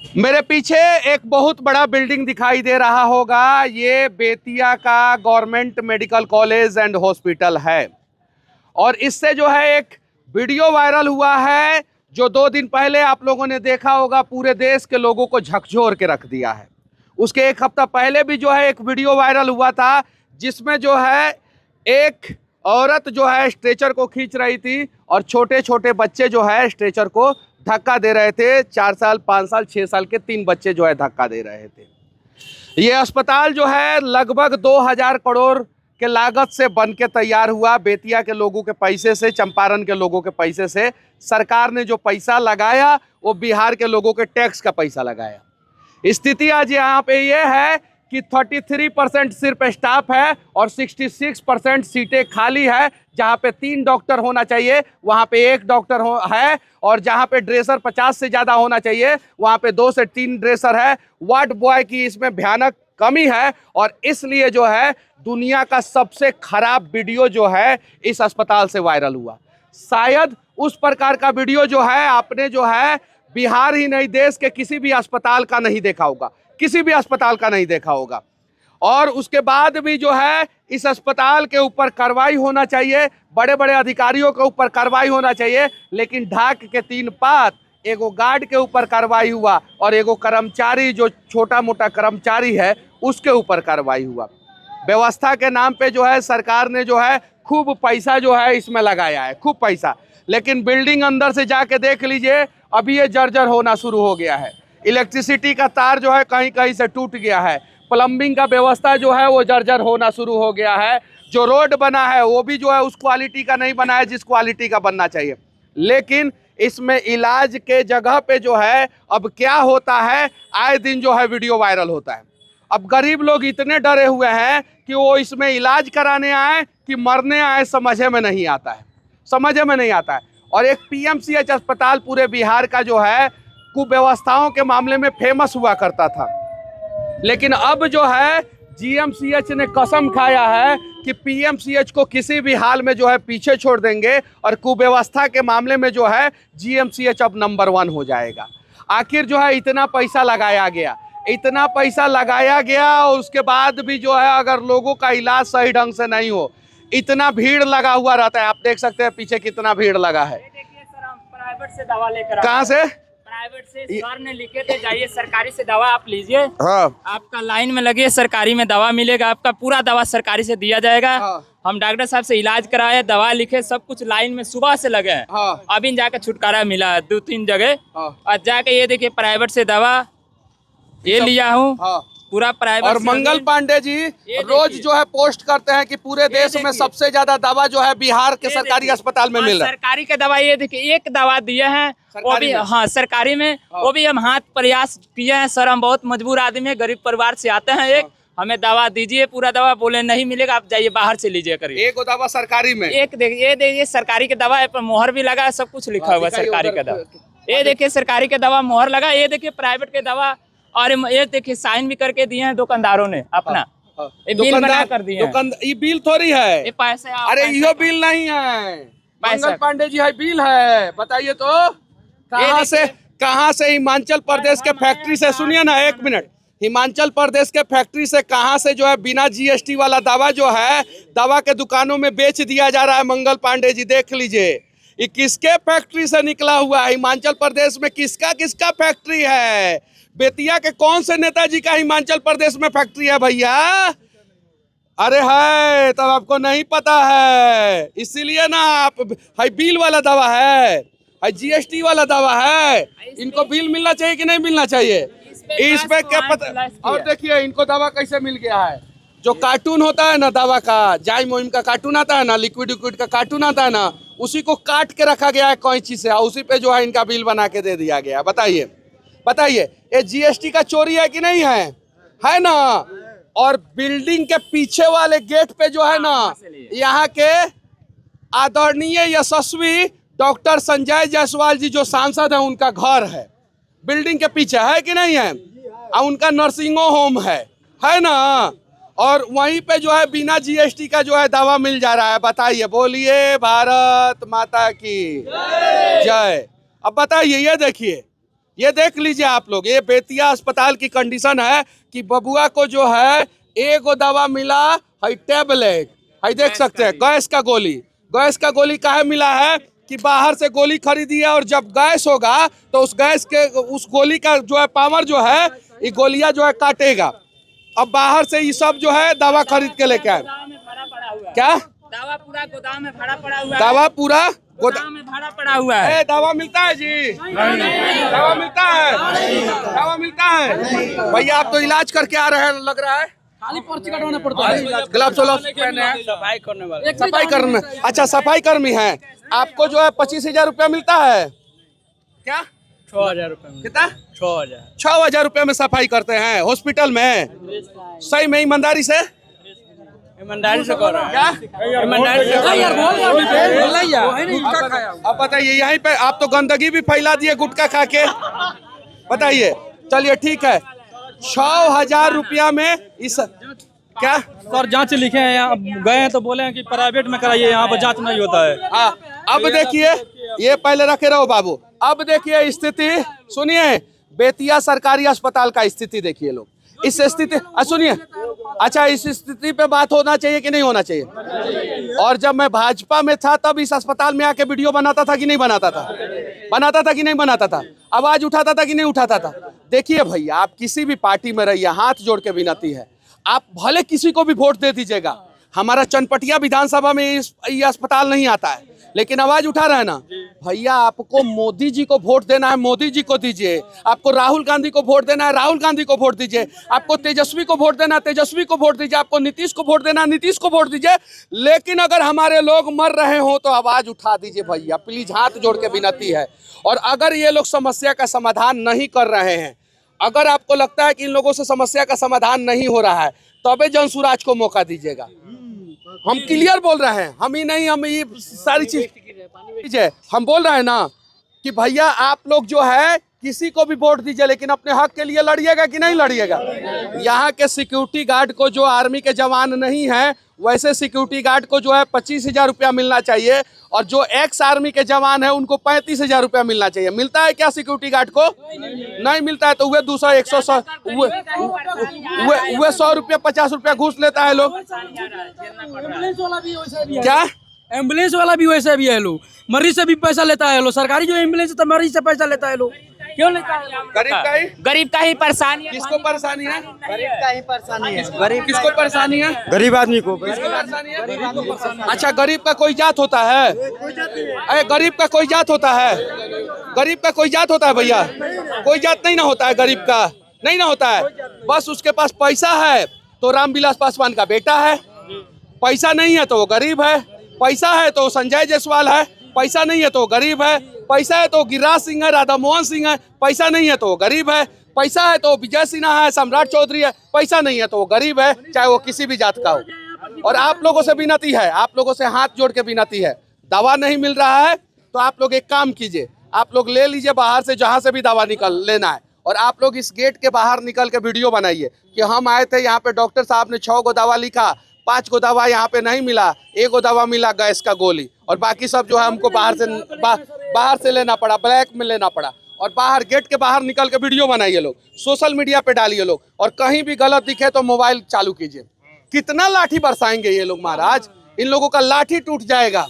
मेरे पीछे एक बहुत बड़ा बिल्डिंग दिखाई दे रहा होगा। ये बेतिया का government medical college and hospital है और इससे जो है एक वीडियो वायरल हुआ है जो 2 दिन पहले आप लोगों ने देखा होगा। पूरे देश के लोगों को झकझोर के रख दिया है। उसके एक हफ्ता पहले भी जो है एक वीडियो वायरल हुआ था जिसमें जो है एक औरत जो है स्ट्रेचर को खींच रही थी और छोटे छोटे बच्चे जो है स्ट्रेचर को धक्का दे रहे थे। 4 साल 5 साल 6 साल के 3 बच्चे जो है धक्का दे रहे थे। ये अस्पताल जो है लगभग 2000 करोड़ के लागत से बन के तैयार हुआ। बेतिया के लोगों के पैसे से, चंपारण के लोगों के पैसे से। सरकार ने जो पैसा लगाया वो बिहार के लोगों के टैक्स का पैसा लगाया। स्थिति आज यहाँ पे ये है कि 33% सिर्फ स्टाफ है और 66% सीटें खाली है। जहाँ पे 3 डॉक्टर होना चाहिए वहाँ पे 1 डॉक्टर है और जहाँ पे ड्रेसर 50 से ज़्यादा होना चाहिए वहाँ पे 2 से 3 ड्रेसर है। वार्ड बॉय की इसमें भयानक कमी है और इसलिए जो है दुनिया का सबसे खराब वीडियो जो है इस अस्पताल से वायरल हुआ। शायद उस प्रकार का वीडियो जो है आपने जो है बिहार ही नहीं देश के किसी भी अस्पताल का नहीं देखा होगा, किसी भी अस्पताल का नहीं देखा होगा। और उसके बाद भी जो है इस अस्पताल के ऊपर कार्रवाई होना चाहिए, बड़े बड़े अधिकारियों के ऊपर कार्रवाई होना चाहिए। लेकिन ढाक के 3 पात, एगो गार्ड के ऊपर कार्रवाई हुआ और एगो कर्मचारी जो छोटा मोटा कर्मचारी है उसके ऊपर कार्रवाई हुआ। व्यवस्था के नाम पे जो है सरकार ने जो है खूब पैसा जो है इसमें लगाया है, खूब पैसा। लेकिन बिल्डिंग अंदर से जाके देख लीजिए, अभी ये जर्जर होना शुरू हो गया है। इलेक्ट्रिसिटी का तार जो है कहीं कहीं से टूट गया है। प्लम्बिंग का व्यवस्था जो है वो जर्जर होना शुरू हो गया है। जो रोड बना है वो भी जो है उस क्वालिटी का नहीं बना है जिस क्वालिटी का बनना चाहिए। लेकिन इसमें इलाज के जगह पे जो है अब क्या होता है, आए दिन जो है वीडियो वायरल होता है। अब गरीब लोग इतने डरे हुए हैं कि वो इसमें इलाज कराने आए कि मरने आए, समझ में नहीं आता है, समझ में नहीं आता है। और एक पीएमसीएच अस्पताल पूरे बिहार का जो है कुव्यवस्थाओं के मामले में फेमस हुआ करता था। लेकिन अब जो है जीएमसीएच ने कसम खाया है कि पीएमसीएच को किसी भी हाल में जो है पीछे छोड़ देंगे और कुव्यवस्था के मामले में जो है जीएमसीएच अब नंबर 1 हो जाएगा। आखिर जो है इतना पैसा लगाया गया, इतना पैसा लगाया गया और उसके बाद भी जो है अगर लोगों का इलाज सही ढंग से नहीं हो, इतना भीड़ लगा हुआ रहता है। आप देख सकते हैं पीछे कितना भीड़ लगा है। देखिए सर, हम प्राइवेट से दवा लेकर कहाँ से? प्राइवेट से सर ने लिखे थे, जाइए सरकारी से दवा आप लीजिए। हाँ। आपका लाइन में लगे, सरकारी में दवा मिलेगा, आपका पूरा दवा सरकारी से दिया जाएगा। हाँ। हम डॉक्टर साहब से इलाज कराए, दवा लिखे, सब कुछ लाइन में सुबह से लगे हैं। हाँ। अभी जाके छुटकारा मिला है 2-3 जगह। हाँ। और जाके ये देखिए प्राइवेट से दवा ये लिया हूँ। हाँ। पूरा प्राइवेट। और मंगल पांडे जी रोज जो है पोस्ट करते हैं कि पूरे देश में सबसे ज्यादा दवा जो है बिहार के सरकारी अस्पताल में मिल रहा है। सरकारी के दवा ये देखिए, एक दवा दिए हैं वो भी, हाँ सरकारी में। वो भी हम हाथ प्रयास किए हैं सर, हम बहुत मजबूर आदमी है, गरीब परिवार से आते हैं। एक हमें दवा दीजिए, पूरा दवा। बोले नहीं मिलेगा, आप जाइए बाहर से लीजिए करिए। एक दवा सरकारी में, एक देखिए, ये देखिए सरकारी के दवा पर मोहर भी लगा है, सब कुछ लिखा हुआ है सरकारी का दवा। ये देखिए सरकारी के दवा मोहर लगा। ये देखिए प्राइवेट के दवा, और ये देखिए साइन भी करके दिए हैं दुकानदारों ने अपना। ये बिल बना कर दिए हैं। ये बिल थोड़ी है, ये पैसे। अरे ये बिल नहीं है, मंगल पांडे जी है, बिल है। बताइए तो कहाँ से हिमाचल प्रदेश के फैक्ट्री से, सुनिए ना 1 मिनट, हिमाचल प्रदेश के फैक्ट्री से कहाँ से जो है बिना जीएसटी वाला दवा जो है दवा के दुकानों में बेच दिया जा रहा है। मंगल पांडे जी देख लीजिए, ये किसके फैक्ट्री से निकला हुआ है। हिमाचल प्रदेश में किसका किसका फैक्ट्री है? बेतिया के कौन से नेताजी का हिमाचल प्रदेश में फैक्ट्री है भैया? अरे है, तब आपको नहीं पता है, इसीलिए ना आप है बिल वाला दवा है, जीएसटी वाला दवा है। इनको बिल मिलना चाहिए कि नहीं मिलना चाहिए? इस पे क्या पता। और देखिए इनको दवा कैसे मिल गया है। जो कार्टून होता है ना दवा का, जाई मोहिम का कार्टून आता है ना, लिक्विड का कार्टून आता है ना, उसी को काट के रखा गया है कैंची से, उसी पे जो है इनका बिल बना के दे दिया गया। बताइए बताइए, ये जीएसटी का चोरी है कि नहीं है? है ना। और बिल्डिंग के पीछे वाले गेट पे जो है ना, यहाँ के आदरणीय यशस्वी डॉक्टर संजय जायसवाल जी जो सांसद है, उनका घर है बिल्डिंग के पीछे, है कि नहीं है? और उनका नर्सिंग होम है ना। और वहीं पे जो है बिना जीएसटी का जो है दवा मिल जा रहा है। बताइए, बोलिए भारत माता की जय। अब बताइए, ये देखिए ये देख लीजिए आप लोग, ये बेतिया अस्पताल की कंडीशन है कि बबुआ को जो है एगो दवा मिला है, टेबलेट है, देख सकते हैं, गैस का गोली। गैस का गोली काहे मिला है कि बाहर से गोली खरीदी है, और जब गैस होगा तो उस गैस के उस गोली का जो है पावर जो है, ये गोलियां जो है काटेगा। अब बाहर से ये सब जो है दवा खरीद के लेके आए। क्या दवा पूरा गोदाम में भरा पड़ा हुआ है। दवा पूरा गोदाम में भरा पड़ा हुआ है। दवा मिलता है जी? दवा मिलता है? दवा मिलता है? भैया आप तो इलाज करके आ रहे हैं, लग रहा है खाली पर्ची कटवाना पड़ता है। ग्लव्स पहने हैं, सफाई करने वाले, सफाई कर्मी। अच्छा, सफाई कर्मी है। आपको जो है 25,000 रुपया मिलता है क्या? 6,000 रुपए। कितना? 6,000। 6,000 रुपए में सफाई करते हैं हॉस्पिटल में? सही में ईमानदारी से? ईमानदारी से कर रहा है। क्या ईमानदारी से यार, अब बताइए, यहीं पे आप तो गंदगी भी फैला दिए गुटखा खा के। बताइए, चलिए ठीक है, 6,000 रुपया में इस क्या सर जांच लिखे हैं, यहाँ गए हैं तो बोले हैं कि प्राइवेट में कराइए, यहाँ पर जांच नहीं होता है। हाँ, अब देखिए, ये पहले रखे रहो बाबू। अब देखिए स्थिति, सुनिए, बेतिया सरकारी अस्पताल का स्थिति देखिए लोग। इस स्थिति, सुनिए, अच्छा, इस स्थिति पे बात होना चाहिए कि नहीं होना चाहिए? और जब मैं भाजपा में था तब इस अस्पताल में आके वीडियो बनाता था कि नहीं बनाता था? बनाता था कि नहीं बनाता था? आवाज उठाता था कि नहीं उठाता था? देखिए भैया, आप किसी भी पार्टी में रहिए, हाथ जोड़ के विनती है, आप भले किसी को भी वोट दे दीजिएगा। हमारा चनपटिया विधानसभा में ये अस्पताल नहीं आता है, लेकिन आवाज उठा रहे हैं ना भैया। आपको मोदी जी को वोट देना है, मोदी जी को दीजिए। आपको राहुल गांधी को वोट देना है, राहुल गांधी को वोट दीजिए। आपको तेजस्वी को वोट देना है, तेजस्वी को वोट दीजिए। आपको नीतीश को वोट देना है, नीतीश को वोट दीजिए। लेकिन अगर हमारे लोग मर रहे हो तो आवाज उठा दीजिए भैया, प्लीज, हाथ जोड़ के विनती है। और अगर ये लोग समस्या का समाधान नहीं कर रहे हैं, अगर आपको लगता है कि इन लोगों से समस्या का समाधान नहीं हो रहा है, तबे जनसुराज को मौका दीजिएगा। हम क्लियर बोल रहे हैं, हम ही नहीं, हम ये सारी चीज है, हम बोल रहे हैं ना कि भैया आप लोग जो है किसी को भी वोट दीजिए, लेकिन अपने हक के लिए लड़िएगा कि नहीं लड़िएगा? यहाँ के सिक्योरिटी गार्ड को, जो आर्मी के जवान नहीं है, वैसे सिक्योरिटी गार्ड को जो है 25,000 रुपया मिलना चाहिए, और जो एक्स आर्मी के जवान है उनको 35,000 रुपया मिलना चाहिए। मिलता है क्या सिक्योरिटी गार्ड को? नहीं मिलता है। तो वे 200, 100, वे 100 रुपया, 50 रुपया घूस लेता है लोग। क्या एम्बुलेंस वाला भी वैसे भी है लो, मरीज से भी पैसा लेता है लो। सरकारी जो एम्बुलेंस है तो मरीज से पैसा लेता है लो। क्यों लेता है? गरीब का ही परेशानी है। किसको परेशानी है? गरीब का ही परेशानी है। गरीब किसको परेशानी है? गरीब आदमी को किसको परेशानी है? अच्छा, गरीब का कोई जात होता है? अरे गरीब का कोई जात होता है? गरीब का कोई जात होता है भैया? कोई जात नहीं ना होता है, गरीब का नहीं ना होता है। बस उसके पास पैसा है तो रामविलास पासवान का बेटा है, पैसा नहीं है तो वो गरीब है, पैसा है तो संजय जायसवाल है, पैसा नहीं है तो गरीब है, पैसा है तो गिरिराज सिंह है, राधा मोहन सिंह है, पैसा नहीं है तो गरीब है, पैसा है तो विजय सिन्हा है, सम्राट चौधरी है, पैसा नहीं है तो वो गरीब है, चाहे वो किसी भी जात का हो। और आप लोगों से विनती है, आप लोगों से हाथ जोड़ के विनती है, दवा नहीं मिल रहा है तो आप लोग एक काम कीजिए, आप लोग ले लीजिए बाहर से, जहाँ से भी दवा निकल लेना है, और आप लोग इस गेट के बाहर निकल के वीडियो बनाइए कि हम आए थे यहाँ पे, डॉक्टर साहब ने 6 गो दवा लिखा, 5 गो दवा यहाँ पे नहीं मिला, 1 गो दवा मिला गैस का गोली, और बाकी सब जो है हमको बाहर से लेना पड़ा, ब्लैक में लेना पड़ा। और बाहर गेट के बाहर निकल के वीडियो बनाइए लोग, सोशल मीडिया पे डालिए लोग, और कहीं भी गलत दिखे तो मोबाइल चालू कीजिए। कितना लाठी बरसाएंगे ये लोग महाराज, इन लोगों का लाठी टूट जाएगा,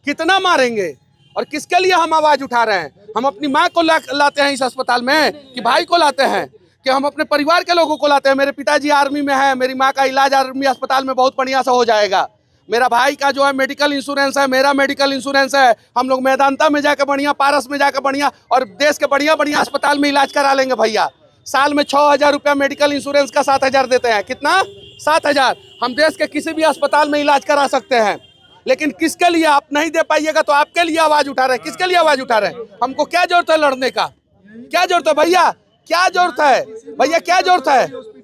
कितना मारेंगे। और किसके लिए हम आवाज उठा रहे हैं? हम अपनी माँ को लाते हैं इस अस्पताल में, कि भाई को लाते हैं, कि हम अपने परिवार के लोगों को लाते हैं? मेरे पिताजी आर्मी में है, मेरी माँ का इलाज आर्मी अस्पताल में बहुत बढ़िया से हो जाएगा, मेरा भाई का जो है मेडिकल इंश्योरेंस है, मेरा मेडिकल इंश्योरेंस है, हम लोग मैदानता में जाकर बढ़िया, पारस में जाकर बढ़िया, और देश के बढ़िया बढ़िया अस्पताल में इलाज करा लेंगे भैया। साल में 6,000 रुपया मेडिकल इंश्योरेंस का 7,000 देते हैं। कितना? 7,000। हम देश के किसी भी अस्पताल में इलाज करा सकते हैं। लेकिन किसके लिए आप नहीं दे पाइएगा तो आपके लिए आवाज उठा रहे हैं। किसके लिए आवाज उठा रहे हैं? हमको क्या जरूरत है लड़ने का? क्या जरूरत है भैया? क्या जरूरत है भैया? क्या जरूरत है?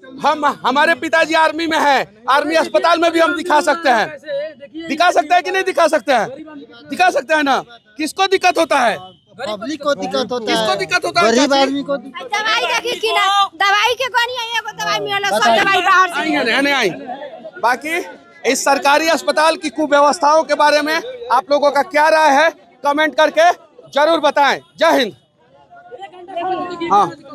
हमारे पिताजी आर्मी में है, आर्मी अस्पताल में भी हम दिखा सकते हैं। दिखा सकते हैं कि नहीं दिखा सकते हैं? दिखा सकते हैं ना। किसको दिक्कत होता है? पब्लिक को दिक्कत होता है, किसको दिक्कत होता है? गरीब आदमी को। दवाई देखी कि ना, दवाई के कोनी है, एगो दवाई मिलल, सब दवाई बाहर से नहीं आई। बाकी इस सरकारी अस्पताल की कुव्यवस्थाओं के बारे में आप लोगों का क्या राय है, कमेंट करके जरूर बताएं। जय हिंद। हाँ